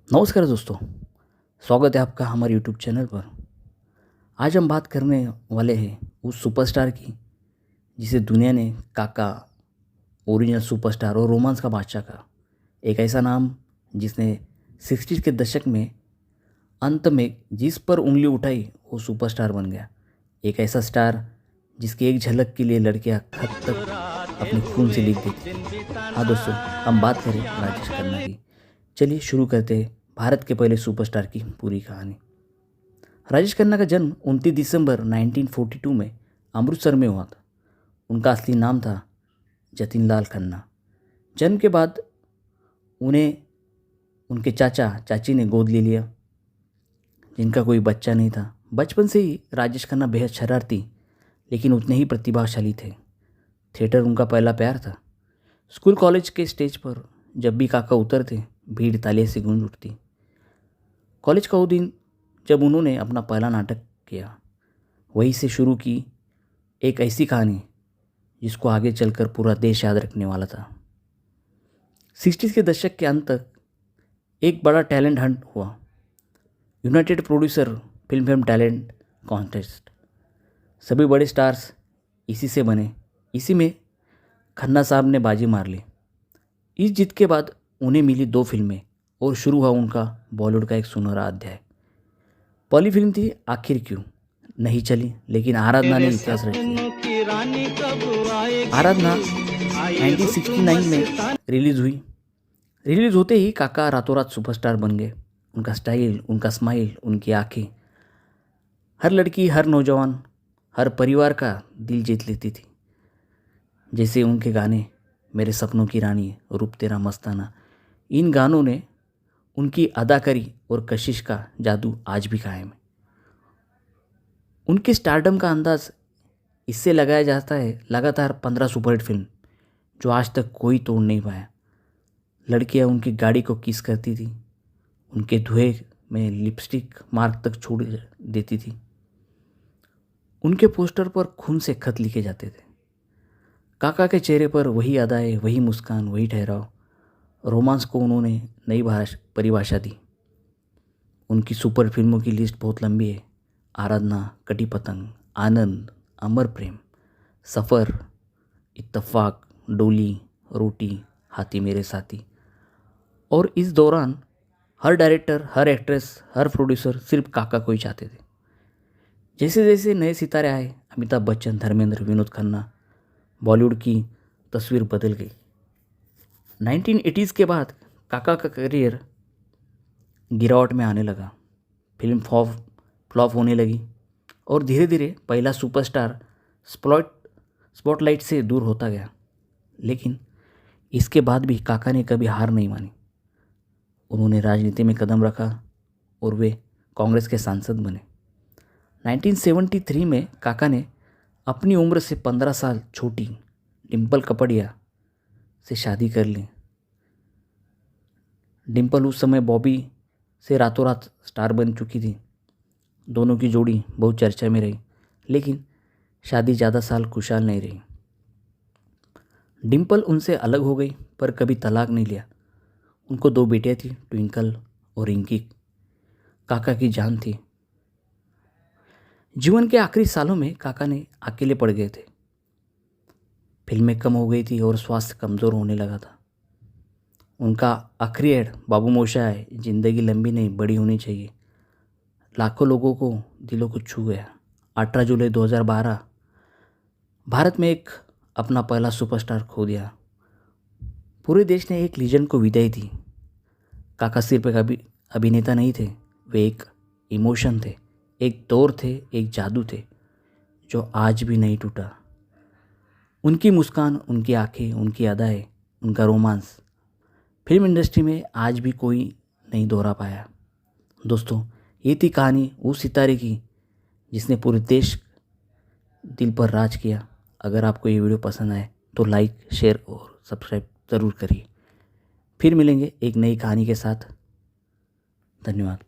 नमस्कार दोस्तों, स्वागत है आपका हमारे यूट्यूब चैनल पर। आज हम बात करने वाले हैं उस सुपरस्टार की जिसे दुनिया ने काका, ओरिजिनल सुपरस्टार और रोमांस का बादशाह कहा। एक ऐसा नाम जिसने 60s के दशक में अंत में जिस पर उंगली उठाई वो सुपरस्टार बन गया। एक ऐसा स्टार जिसकी एक झलक के लिए लड़कियां खत तक अपने खून से लिख देती। हाँ दोस्तों, हम बात करें राजेश खन्ना की। चलिए शुरू करते हैं भारत के पहले सुपरस्टार की पूरी कहानी। राजेश खन्ना का जन्म 29 दिसंबर 1942 में अमृतसर में हुआ था। उनका असली नाम था जतिन लाल खन्ना। जन्म के बाद उन्हें उनके चाचा चाची ने गोद ले लिया, जिनका कोई बच्चा नहीं था। बचपन से ही राजेश खन्ना बेहद शरारती लेकिन उतने ही प्रतिभाशाली थे। थिएटर उनका पहला प्यार था। स्कूल कॉलेज के स्टेज पर जब भी काका उतरते, भीड़ तालियों से गूंज उठती। कॉलेज का वो दिन जब उन्होंने अपना पहला नाटक किया, वहीं से शुरू की एक ऐसी कहानी जिसको आगे चलकर पूरा देश याद रखने वाला था। 60s के दशक के अंत तक एक बड़ा टैलेंट हंट हुआ, United producer film fame talent contest. सभी बड़े स्टार्स इसी से बने। इसी में खन्ना साहब ने बाजी मार ली। इस जीत के बाद उन्हें मिली 2 फिल्में और शुरू हुआ उनका बॉलीवुड का एक सुनहरा अध्याय। पहली फिल्म थी आखिर क्यों, नहीं चली, लेकिन आराधना ने इतिहास रच दिया। आराधना 1969 में रिलीज हुई। रिलीज होते ही काका रातों रात सुपरस्टार बन गए। उनका स्टाइल, उनका स्माइल, उनकी आंखें हर लड़की, हर नौजवान, हर परिवार का दिल जीत लेती थी। जैसे उनके गाने मेरे सपनों की रानी, रूप तेरा मस्ताना, इन गानों ने उनकी अदाकारी और कशिश का जादू आज भी कायम है। उनके स्टारडम का अंदाज इससे लगाया जाता है लगातार 15 सुपरहिट फिल्म जो आज तक कोई तोड़ नहीं पाया। लड़कियां उनकी गाड़ी को किस करती थी, उनके धुएं में लिपस्टिक मार्क तक छोड़ देती थी। उनके पोस्टर पर खून से खत लिखे जाते थे। काका के चेहरे पर वही अदाएं, वही मुस्कान, वही ठहराव। रोमांस को उन्होंने नई परिभाषा दी। उनकी सुपर फिल्मों की लिस्ट बहुत लंबी है। आराधना, कटी पतंग, आनंद, अमर प्रेम, सफ़र, इत्तेफाक, डोली, रोटी, हाथी मेरे साथी। और इस दौरान हर डायरेक्टर, हर एक्ट्रेस, हर प्रोड्यूसर सिर्फ काका को ही चाहते थे। जैसे जैसे नए सितारे आए, अमिताभ बच्चन, धर्मेंद्र, विनोद खन्ना, बॉलीवुड की तस्वीर बदल गई। 1980s के बाद काका का करियर गिरावट में आने लगा। फिल्म फ्लॉप होने लगी और धीरे धीरे पहला सुपरस्टार स्पॉटलाइट से दूर होता गया। लेकिन इसके बाद भी काका ने कभी हार नहीं मानी। उन्होंने राजनीति में कदम रखा और वे कांग्रेस के सांसद बने। 1973 में काका ने अपनी उम्र से 15 साल छोटी डिम्पल कपड़िया से शादी कर ली। डिम्पल उस समय बॉबी से रातों रात स्टार बन चुकी थी। दोनों की जोड़ी बहुत चर्चा में रही, लेकिन शादी ज़्यादा साल खुशहाल नहीं रही। डिम्पल उनसे अलग हो गई पर कभी तलाक नहीं लिया। उनको 2 बेटियां थी, ट्विंकल और रिंकी। काका की जान थी। जीवन के आखिरी सालों में काका ने अकेले पड़ गए थे। फिल्में कम हो गई थी और स्वास्थ्य कमज़ोर होने लगा था। उनका आखिरी एड बाबू मोशा है, जिंदगी लंबी नहीं बड़ी होनी चाहिए, लाखों लोगों को दिलों को छू गया। 18 जुलाई 2012 भारत में एक अपना पहला सुपरस्टार खो दिया। पूरे देश ने एक लीजेंड को विदाई दी। काका सिर्फ एक अभिनेता नहीं थे, वे एक इमोशन थे, एक दौर थे, एक जादू थे जो आज भी नहीं टूटा। उनकी मुस्कान, उनकी आंखें, उनकी अदाएं, उनका रोमांस फिल्म इंडस्ट्री में आज भी कोई नहीं दोहरा पाया। दोस्तों, ये थी कहानी उस सितारे की जिसने पूरे देश दिल पर राज किया। अगर आपको ये वीडियो पसंद आए तो लाइक, शेयर और सब्सक्राइब ज़रूर करिए। फिर मिलेंगे एक नई कहानी के साथ। धन्यवाद।